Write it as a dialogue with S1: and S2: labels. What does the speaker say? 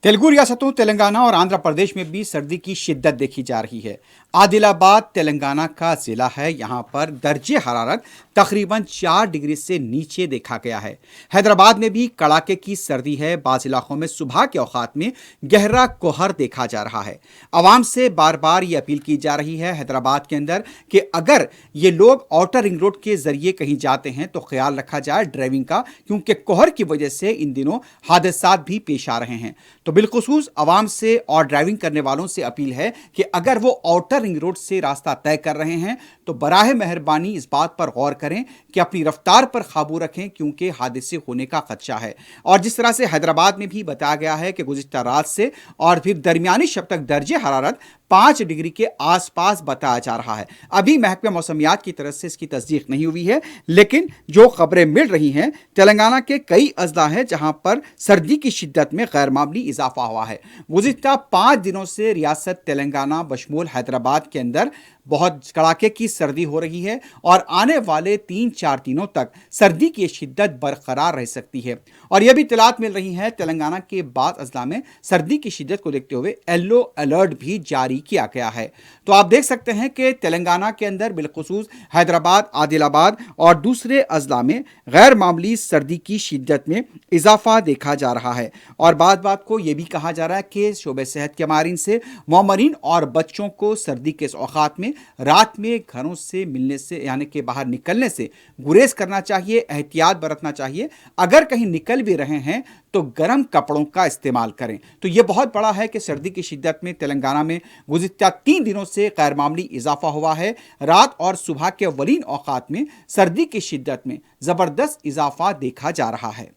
S1: तेलुगु रियासतों तेलंगाना और आंध्र प्रदेश में भी सर्दी की शिद्दत देखी जा रही है। आदिलाबाद तेलंगाना का जिला है। यहाँ पर दर्जे हरारत तकरीबन 4 डिग्री से नीचे देखा गया है। हैदराबाद में भी कड़ाके की सर्दी है। बाज़ इलाकों में सुबह के औकात में गहरा कोहर देखा जा रहा है। आवाम से बार बार ये अपील की जा रही है हैदराबाद के अंदर कि अगर ये लोग आउटर रिंग रोड के जरिए कहीं जाते हैं तो ख्याल रखा जाए ड्राइविंग का, क्योंकि कोहर की वजह से इन दिनों हादसात भी पेश आ रहे हैं। तो बिलखुसूस आवाम से और ड्राइविंग करने वालों से अपील है कि अगर वो आउटर रिंग रोड से रास्ता तय कर रहे हैं तो बराह मेहरबानी इस बात पर गौर करें कि अपनी रफ्तार पर काबू रखें, क्योंकि हादसे होने का खदशा है। और जिस तरह से हैदराबाद में भी बताया गया है कि गुज़िश्ता रात से और फिर दरमियानी शब तक दर्जे हरारत 5 डिग्री के आसपास बताया जा रहा है। अभी महकमा मौसमियात की तरफ से इसकी तस्दीक नहीं हुई है, लेकिन जो खबरें मिल रही हैं तेलंगाना के कई अजला हैं जहां पर सर्दी की शिद्दत में गैर मामूली इजाफा हुआ है। गुज़िश्ता 5 दिनों से रियासत तेलंगाना बशमूल हैदराबाद के अंदर बहुत कड़ाके की सर्दी हो रही है और आने वाले 3-4 दिनों तक सर्दी की शिद्दत बरकरार रह सकती है। और यह भी इत्तलात मिल रही है तेलंगाना के बाद अजला में सर्दी की शिद्दत को देखते हुए येलो अलर्ट भी जारी किया गया है। तो आप देख सकते हैं कि तेलंगाना के अंदर बिलखुसूस हैदराबाद, आदिलाबाद और दूसरे अजला में गैर मामूली सर्दी की शिद्दत में इजाफा देखा जा रहा है। और बात को यह भी कहा जा रहा है कि शोबे सेहत के माहिरीन से मौमरीन और बच्चों को सर्दी के औकात में रात में घरों से मिलने से यानी कि बाहर निकलने से गुरेज करना चाहिए, एहतियात बरतना चाहिए। अगर कहीं निकल भी रहे हैं तो गर्म कपड़ों का इस्तेमाल करें। तो यह बहुत बड़ा है कि सर्दी की शिद्दत में तेलंगाना में गुज़िश्ता 3 दिनों से गैर मामूली इजाफा हुआ है। रात और सुबह के अव्वलीन औकात में सर्दी की शिद्दत में ज़बरदस्त इजाफा देखा जा रहा है।